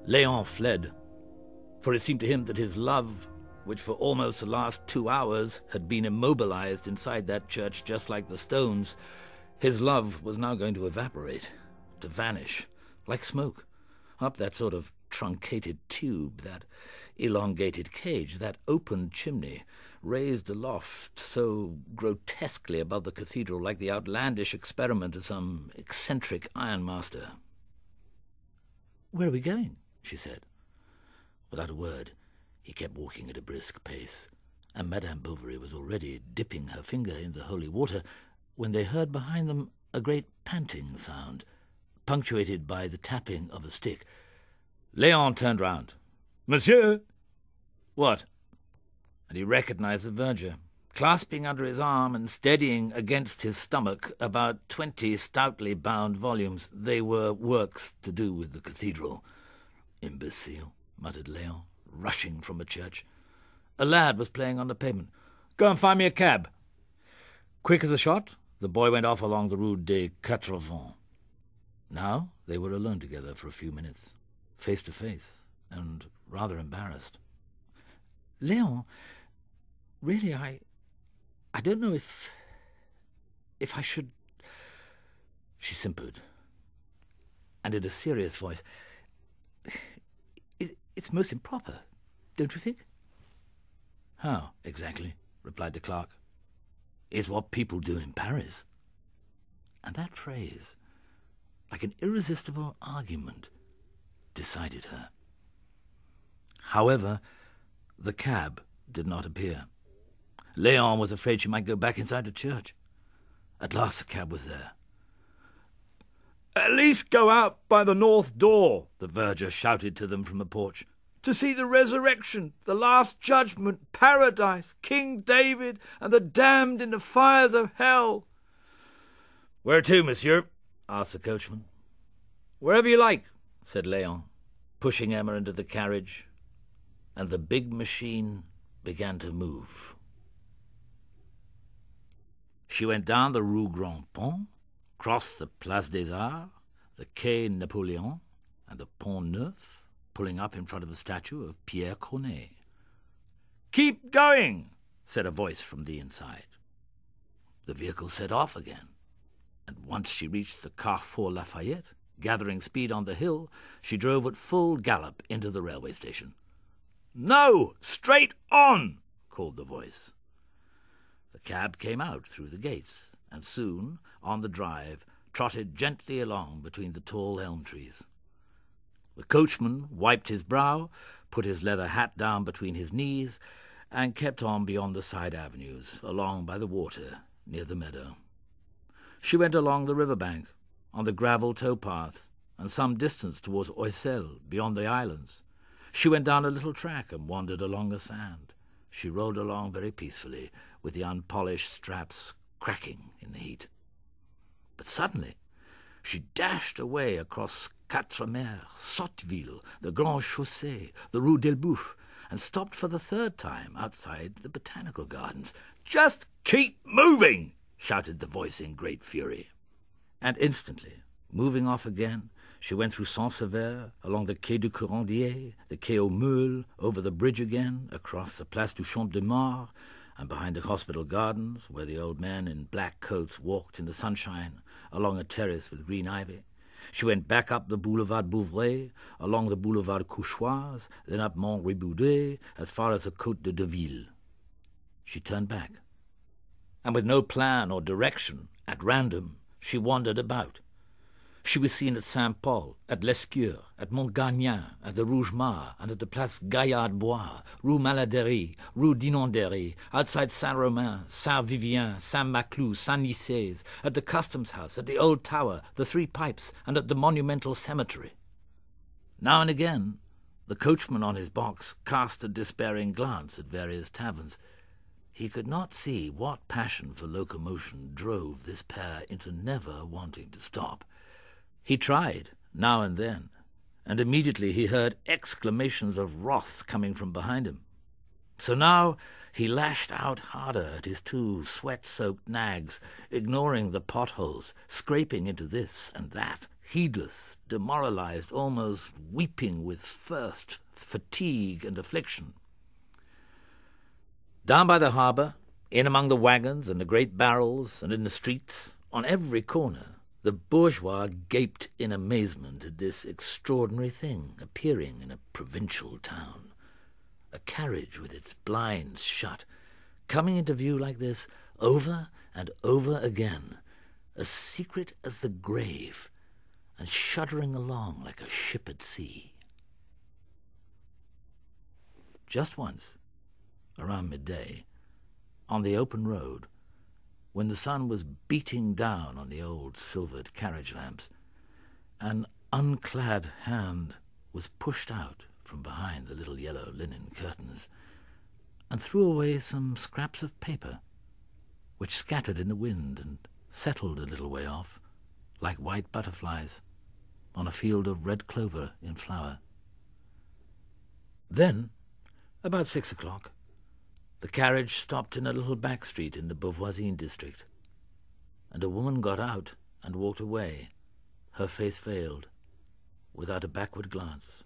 Léon fled, for it seemed to him that his love, which for almost the last 2 hours had been immobilized inside that church just like the stones, his love was now going to evaporate, to vanish, like smoke, up that sort of truncated tube, that elongated cage, that open chimney, raised aloft so grotesquely above the cathedral like the outlandish experiment of some eccentric ironmaster. "Where are we going?" she said. Without a word, he kept walking at a brisk pace, and Madame Bovary was already dipping her finger in the holy water when they heard behind them a great panting sound, punctuated by the tapping of a stick. Léon turned round. "Monsieur!" "What?" And he recognized the verger, clasping under his arm and steadying against his stomach about 20 stoutly bound volumes. They were works to do with the cathedral. "Imbecile," muttered Léon, rushing from a church. A lad was playing on the pavement. "Go and find me a cab." Quick as a shot, the boy went off along the Rue des Quatre Vents. Now they were alone together for a few minutes, face to face, and rather embarrassed. "Léon, really, I don't know if I should—" She simpered, and in a serious voice, "It's most improper, don't you think?" "How, exactly?" replied the clerk. "It's what people do in Paris." And that phrase, like an irresistible argument, decided her. However, the cab did not appear. Léon was afraid she might go back inside the church. At last the cab was there. "At least go out by the north door," the verger shouted to them from the porch. "To see the resurrection, the last judgment, paradise, King David, and the damned in the fires of hell." "Where to, monsieur?" asked the coachman. "Wherever you like," said Léon, pushing Emma into the carriage, and the big machine began to move. She went down the Rue Grand Pont, crossed the Place des Arts, the Quai Napoléon, and the Pont Neuf, pulling up in front of a statue of Pierre Corneille. "Keep going," said a voice from the inside. The vehicle set off again, and once she reached the Carrefour Lafayette, gathering speed on the hill, she drove at full gallop into the railway station. "No, straight on," called the voice. The cab came out through the gates, and soon, on the drive, trotted gently along between the tall elm trees. The coachman wiped his brow, put his leather hat down between his knees, and kept on beyond the side avenues, along by the water, near the meadow. She went along the river bank, on the gravel towpath, and some distance towards Oiselle, beyond the islands. She went down a little track and wandered along the sand. She rode along very peacefully, with the unpolished straps cracking in the heat. But suddenly she dashed away across Quatre-Mers, Sotteville, the Grand Chaussée, the Rue d'Elbeuf, and stopped for the third time outside the Botanical Gardens. "Just keep moving!" shouted the voice in great fury. And instantly, moving off again, she went through Saint-Sever, along the Quai du Courondier, the Quai aux Meules, over the bridge again, across the Place du Champ de Mars, and behind the hospital gardens, where the old men in black coats walked in the sunshine, along a terrace with green ivy. She went back up the Boulevard Bovary, along the Boulevard Cauchoise, then up Mont Riboudet, as far as the Côte de Deville. She turned back, and with no plan or direction, at random, she wandered about. She was seen at Saint-Paul, at Lescure, at Montgagnan, at the Rouge-Mare, and at the Place Gaillard-Bois, Rue Maladerie, Rue Dinonderie, outside Saint-Romain, Saint-Vivien, Saint-Maclou, Saint-Nicaise, at the Customs House, at the Old Tower, the Three Pipes, and at the Monumental Cemetery. Now and again, the coachman on his box cast a despairing glance at various taverns. He could not see what passion for locomotion drove this pair into never wanting to stop. He tried, now and then, and immediately he heard exclamations of wrath coming from behind him. So now he lashed out harder at his two sweat-soaked nags, ignoring the potholes, scraping into this and that, heedless, demoralized, almost weeping with thirst, fatigue, and affliction. Down by the harbour, in among the wagons and the great barrels, and in the streets, on every corner, the bourgeois gaped in amazement at this extraordinary thing appearing in a provincial town. A carriage with its blinds shut, coming into view like this over and over again, as secret as the grave, and shuddering along like a ship at sea. Just once, around midday, on the open road, when the sun was beating down on the old silvered carriage lamps, an unclad hand was pushed out from behind the little yellow linen curtains and threw away some scraps of paper, which scattered in the wind and settled a little way off, like white butterflies, on a field of red clover in flower. Then, about 6 o'clock, the carriage stopped in a little back street in the Beauvoisine district, and a woman got out and walked away, her face veiled, without a backward glance.